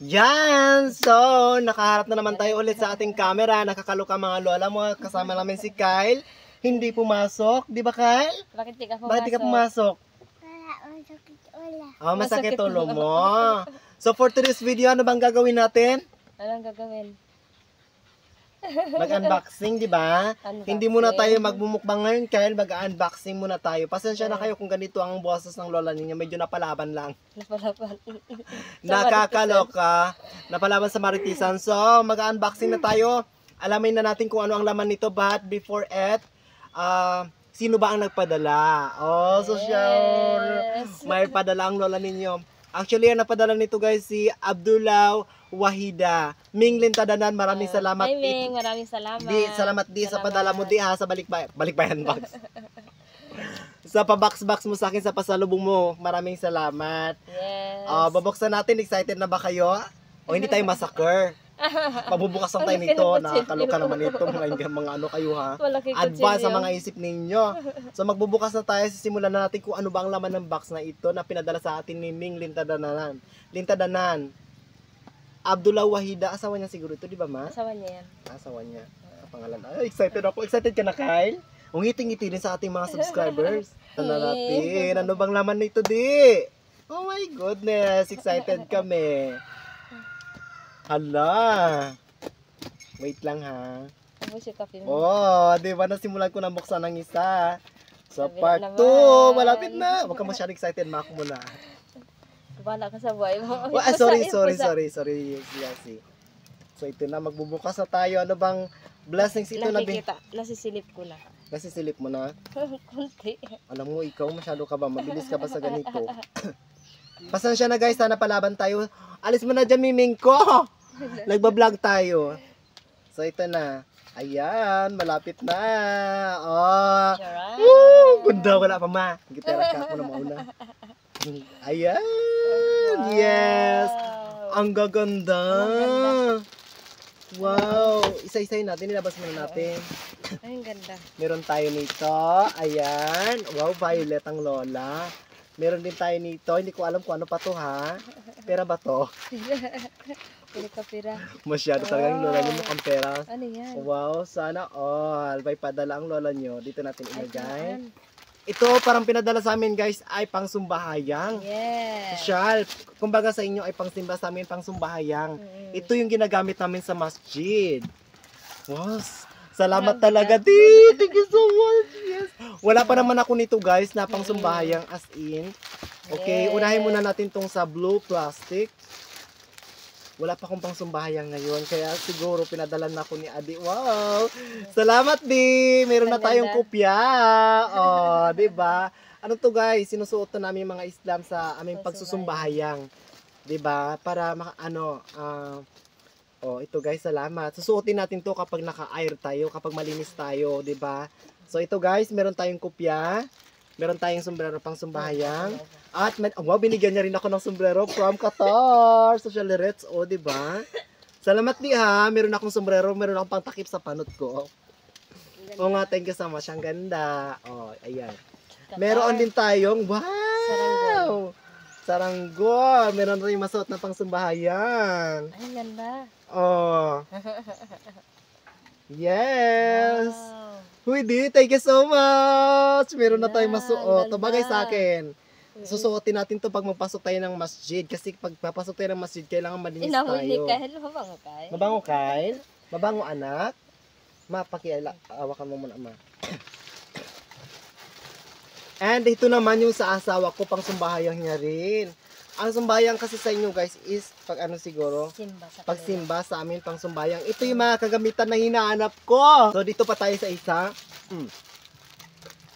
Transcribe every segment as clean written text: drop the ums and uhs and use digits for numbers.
Yan! So, nakaharap na naman tayo ulit sa ating camera. Nakakaloka mga lola mo. Kasama namin si Kyle. Hindi pumasok. Di ba, Kyle? Bakit di ka pumasok? Bakit di ka pumasok? Wala, masakit ulo. Oh, masakit ulo mo. So, for today's video, ano bang gagawin natin? Anong gagawin? Mag-unboxing, di ba? Unboxing. Hindi muna tayo magmumukbang ngayon, Kyle. Mag-unboxing muna tayo. Pasensya na kayo kung ganito ang boses ng lola ninyo. Medyo napalaban lang. Napalaban. Nakakaloka. Napalaban sa Maritisan. So, mag-unboxing na tayo. Alamin na natin kung ano ang laman nito. But before it, sino ba ang nagpadala? Oh, so sure. May padala ang lola ninyo. Actually, ang napadala nito guys, si Abdullah Wahida. Minglin Tadanan, maraming salamat. Hi, Ming. Maraming salamat. Salamat sa padala mo di ha, sa balikbayan box. Sa pa-box mo sa akin, sa pasalubong mo, maraming salamat. Yes. Babuksan natin, excited na ba kayo? O hindi tayo massacre? Pabubukas lang tayo nito, nakakaloka naman ito, mga ano kayo ha. Advance sa mga isip ninyo. So magbubukas na tayo, sisimulan na natin kung ano ba ang laman ng box na ito na pinadala sa atin ni Ming Lintadanan. Abdullah Wahida, asawa niya siguro ito, di ba ma? Asawa niya yan. Asawa niya, pangalan. Ay, excited ako. Excited ka na, Kyle? Ngiti-ngiti din sa ating mga subscribers. Tanda natin, ano bang laman nito di? Oh my goodness, excited kami. Hala. Wait lang ha. Tapos yung kape mo. Oh, di ba nasimulan ko na buksan ng isa. So Sabi part na 2, naman. malapit na. Huwag ka masyadong excited, ma ako muna. Bahala ka sa buhay mo. Sorry. Yasi. So ito na, magbubukas na tayo. Ano bang blessings ito na? Nasisilip ko na. Nasisilip mo na? Kunti. Alam mo, ikaw masyado ka ba? Mabilis ka ba sa ganito? Pasensya na guys, sana palaban tayo. Alis mo na dyan, miming ko! Nagbablog tayo. So ito na. Ayan, malapit na. Oh. Woo! Ganda, wala pa ma. Gitara ka ako na mauna. Ayan. Yes. Ang gaganda. Wow. Isa-isayin natin. Nilabas muna natin. Ay, ang ganda. Meron tayo nito. Ayan. Wow, violet ang lola. Meron din tayo nito. Hindi ko alam kung ano pa to ha. Pera ba to? Pili ka pira. Masyado talagang lola niyo mukhang pera. Ano yan? Wow, sana all. May padala ang lola niyo. Dito natin ilagay. Ay, Ito parang pinadala sa amin guys ay pang sumbahayang. yes. Social. Kumbaga sa inyo ay pang simba, sa amin pang sumbahayang. Ito yung ginagamit namin sa masjid. Wow. Salamat talaga, di. Thank you so much. Yes. Wala pa naman ako nito guys na pang sumbahayang as in. Okay, Yes. unahin muna natin tong sa blue plastic. Wala pa akong pang sumbahayang ngayon. Kaya siguro pinadalan na ako ni Adi. Wow! Salamat, Di! Meron na tayong kopya. Oh, di ba? Ano to guys? Sinusuot na namin mga Islam sa aming pagsusumbahayang. Di ba? Para ito guys, salamat. Susuotin natin to kapag naka-air tayo, kapag malinis tayo, di ba? So ito guys, meron tayong kopya. Meron tayong sombrero pang sumbahayang. At wow, binigyan niya rin ako ng sombrero from Qatar. Social Reds, oh, di ba? Salamat di ha. Meron akong sombrero, meron akong pangtakip sa panot ko. Oo nga, thank you so much. Ang ganda. Oh, ayan. Meron din tayong, wow! Saranggo. Meron rin masuot na pang sumbahayang. Ay, ang ganda. Oh. Yes. Wow. Huy, di, thank you so much. Meron na tayong masuot. Ganda. Bagay sa akin. Susuotin natin to pag magpasok tayo ng masjid. Kasi pag papasok tayo ng masjid, kailangan malinis Inahuli tayo. ka. Mabango ka. Mabango, Kyle? Mabango, anak? Ma, awakan mo muna, ma. And ito naman yung sa asawa ko, pang sumbahayang niya rin. Ang sumbayang kasi sa inyo guys is pag ano siguro, Simba sa pagsimba sa amin pang sumbayang. Ito yung mga kagamitan na hinahanap ko. So dito pa tayo sa isa.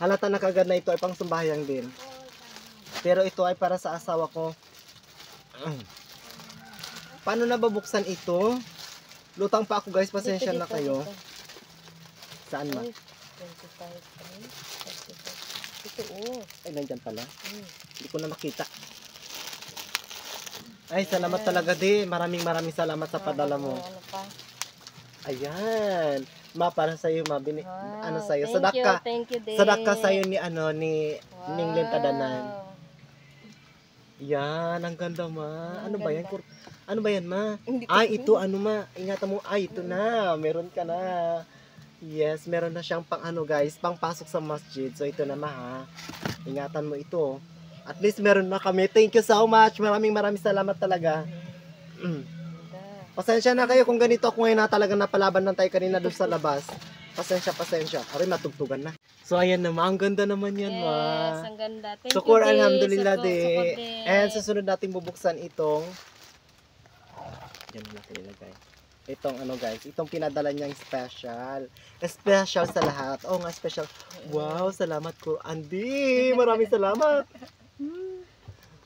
Halata na kagad na ito ay pang sumbayang din. Pero ito ay para sa asawa ko. Paano na babuksan ito? Lutang pa ako guys, pasensya na kayo. Saan ma? 25. Ito oh. Ay, nandyan pala. Hindi ko na makita. Ay, salamat talaga di. Maraming salamat sa padala mo. Ano pa? Ayan. Ma, para sa'yo, ma. Ano sa'yo? Thank you, Sadak ka sa'yo ni, Ning Lintadanan. Yan, ang ganda ma. Ang Ano ba yan? ganda. Ano ba yan ma? Hindi ko Ay, ito ano ma? Ingatan mo. Ay, ito na. Meron ka na. Yes, meron na siyang pang ano guys, pang pasok sa masjid. So ito na ma ha. Ingatan mo ito. At least meron na kami. Thank you so much. Maraming salamat talaga. Ganda. Pasensya na kayo kung ganito ako ngayon na talagang napalaban lang tayo kanina doon sa labas. Pasensya. Aray, matugtugan na. So ayan naman, ang ganda naman yan Yes, ma. ang ganda. Thank Sukur, you, Day. alhamdulillah, Sukur, Day. sukur, Day. And susunod natin bubuksan itong yan natin ilagay. Itong ano guys, itong pinadala niyang special. Special sa lahat. Oh nga, special. Wow, salamat ko. Andy, maraming salamat.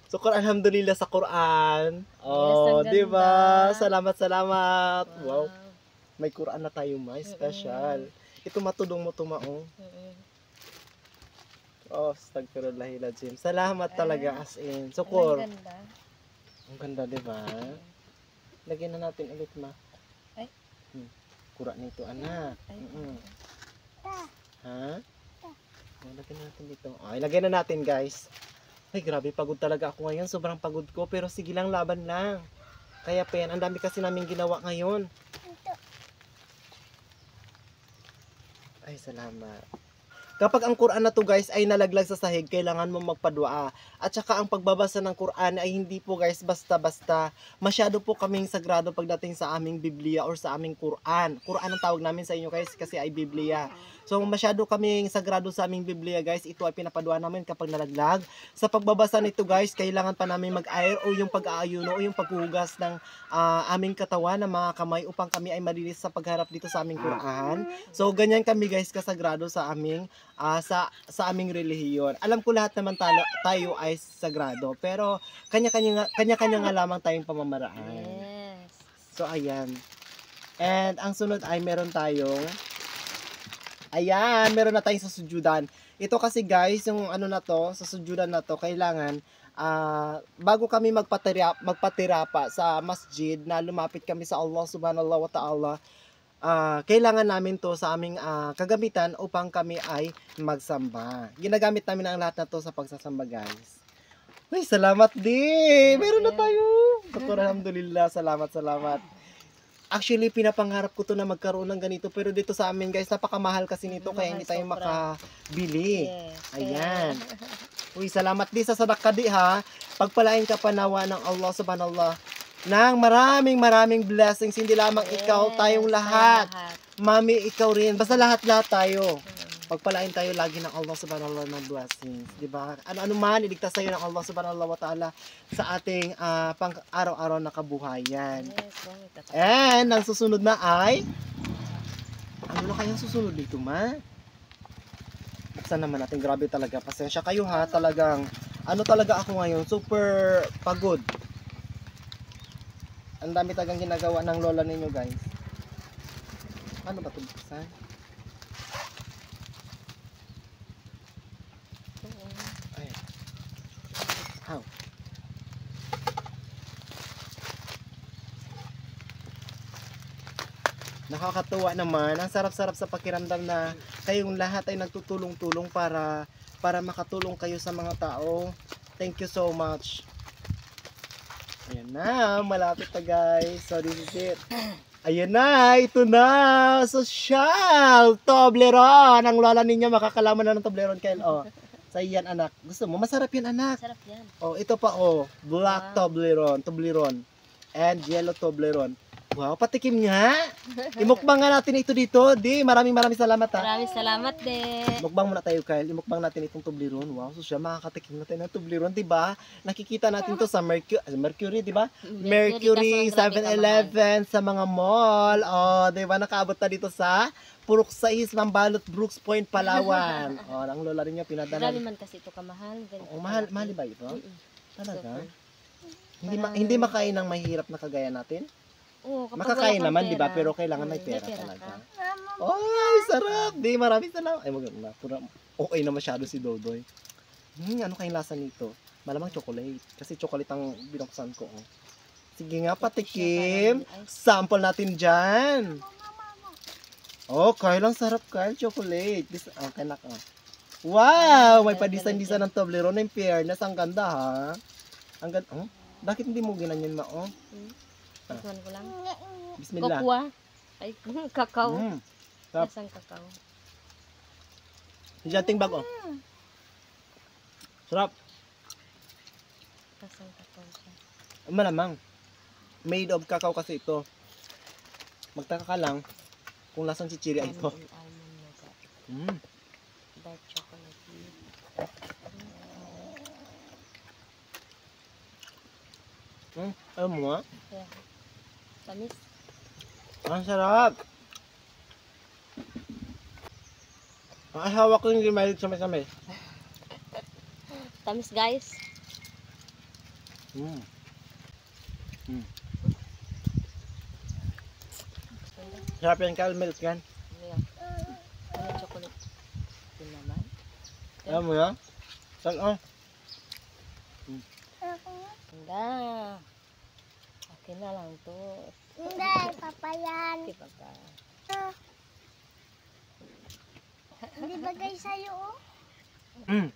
Sukur, alhamdulillah sa Quran. Oh, ang di ba? ganda. Salamat. Wow. Wow. May Quran na tayo, may special. Ito matulong mo tumao. Mm-mm. Oh, astagfirullahaladzim. Salamat talaga as in. Ang Sukur. ganda. Ang ganda, di ba? Lagyan na natin ulit, ma. Ay. Kura nito, anak. Ay. Ha? Oh, lagyan na natin dito. Ay, lagyan na natin, guys. Ay, grabe, pagod talaga ako ngayon. Sobrang pagod ko. Pero sige lang, laban lang. Kaya, Pen, ang dami kasi namin ginawa ngayon. Ay, salamat. Kapag ang Quran na to guys ay nalaglag sa sahig, kailangan mo magpadua. At saka ang pagbabasa ng Quran ay hindi po guys basta-basta. Masyado po kaming sagrado pagdating sa aming Biblia or sa aming Quran. Quran ang tawag namin sa inyo guys kasi ay Biblia. So masyado kaming sagrado sa aming Biblia guys. Ito ay pinapadua namin kapag nalaglag. Sa pagbabasa nito guys, kailangan pa namin mag-air o yung pag-aayuno o yung paghugas ng aming katawan ng mga kamay upang kami ay malinis sa pagharap dito sa aming Quran. So ganyan kami guys kasagrado sa aming sa aming relihiyon. Alam ko lahat naman tayo ay sagrado, pero kanya-kanya nga lamang tayong pamamaraan. Yes. So ayan. And ang sunod ay meron na tayong susujudan. Ito kasi guys, yung ano na to, sa sujudan na to, kailangan bago kami magpatirapa sa masjid na lumapit kami sa Allah subhanahu wa ta'ala, kailangan namin to sa aming kagamitan upang kami ay magsamba. Ginagamit namin ang lahat na to sa pagsasamba guys. Ay, salamat din! Meron na tayo! Alhamdulillah, salamat. Actually, pinapangarap ko to na magkaroon ng ganito, pero dito sa amin guys, napakamahal kasi nito kaya hindi tayo Sobra. makabili. Yes. Ayan. Uy, salamat di sa sadaka di ha. Pagpalain ka pa nawa ng Allah subhanahu wa ta'ala ng maraming blessings. Hindi lamang ikaw, tayong lahat. Mami, ikaw rin. Basta lahat tayo. Pagpalain tayo lagi ng Allah subhanahu wa ta'ala ng blessings. Diba? Ano man, iligtas tayo ng Allah subhanahu wa ta'ala sa ating pang araw-araw na kabuhayan. Yes, And, ang susunod na ay, ano na kayang susunod dito, ma? Buksan naman natin. Grabe talaga. Pasensya kayo ha. Talagang, ano talaga ako ngayon? Super pagod. Ang dami talagang ginagawa ng lola ninyo, guys. Ano ba ito buksan? Ay. How? Nakakatuwa naman. Ang sarap-sarap sa pakiramdam na kayong lahat ay nagtutulong-tulong para makatulong kayo sa mga tao. Thank you so much. Ayan na, malapit na guys. So this is it. Ayan na, ito na. Social Toblerone. Ang lola ninyo makakalaman na ng Toblerone, Kyle. Oh. Sa iyan anak. Gusto mo? Masarap yan anak. Sarap yan. Oh, ito pa oh. Black Toblerone. And yellow Toblerone. Wow, patikim nga. Imukbang nga natin ito dito. Di, maraming salamat ha. Maraming salamat din. Mukbang muna tayo, Kyle. Imukbang natin itong Toblerone. Wow, so siya makakatikim natin ng Toblerone, di ba? Nakikita natin to sa Mercury, di ba? Mercury, 7-Eleven, sa mga mall. Oh, di ba? Nakaabot na dito sa Purok 6, Mambalot, Brooks Point, Palawan. Oh, ang lola rin niya pinadala. Grabe man kasi ito kamahal. Oh, mahal ba ito? Talaga? Super. Hindi makain ng mahirap na kagaya natin? Oo, kapag Makakain wala kang naman, di ba? pera. Pero kailangan may May pera pera talaga. ka. Ay, sarap! Di, maraming salamat. Ay, maganda. Okay na masyado si Dodoy. Ano kayong lasa nito? Malamang chocolate. Kasi chocolate ang binuksan ko. Oh. Sige nga, patikim. Sample natin dyan. Oh, Kyle, ang sarap, Kyle. Chocolate. Okay na ka. Wow! May pa-design ng Toblerone. Yung fairness. Ang ganda, ha? Ang ganda. Oh, bakit hindi mo ginanyan ma? Oh, Ikuan ko lang. bismillah. Kokwa. Ay, kakao. Sarap. Lasang kakao. Hijanting bag, oh. Sarap. Lasang kakao siya. Malamang. Made of cacao kasi ito. Magtaka ka lang kung lasang chichiri ay ito. Almond nougat. Mm. Dark chocolate. Alam mo nga? Yeah. Tamis. Ang sarap. Ang asawa ko hindi mahilig sa may-samay. Tamis guys. Mm. Mm. Sarap yan, caramel yan. Yeah. Ano chocolate? Ito naman. Alam mo nga? Saan, oh. Ganda. Okay na lang to. Hindi, papayan. Okay pa ba? Hindi bagay sa'yo, oh. Mm.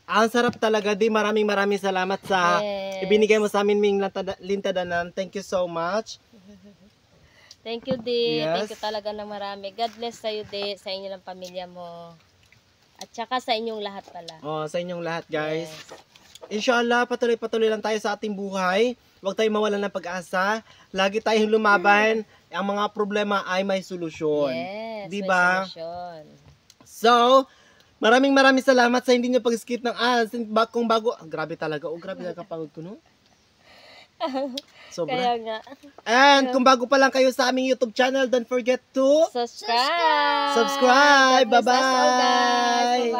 Ang sarap talaga, di. Maraming salamat sa Yes. ibinigay mo sa amin, Ming Lintadanan. Thank you so much. Thank you, Di. Yes. Thank you talaga ng marami. God bless sa'yo, Di. Sa inyo ng pamilya mo. At saka sa inyong lahat pala. Oh, sa inyong lahat, guys. Yes. Inshallah, patuloy-patuloy lang tayo sa ating buhay. Huwag tayong mawalan ng pag-asa. Lagi tayong lumaban. Ang mga problema ay may solusyon. Yes. Di may ba? solusyon. So, maraming salamat sa hindi nyo pag-skip ng ads. Kung bago, grabe talaga. Oh, grabe nakapagod ko, no? Sobra. Kaya nga. And kung bago pa lang kayo sa aming YouTube channel, don't forget to Subscribe. subscribe. God bless us all, guys. Bye-bye. Bye-bye.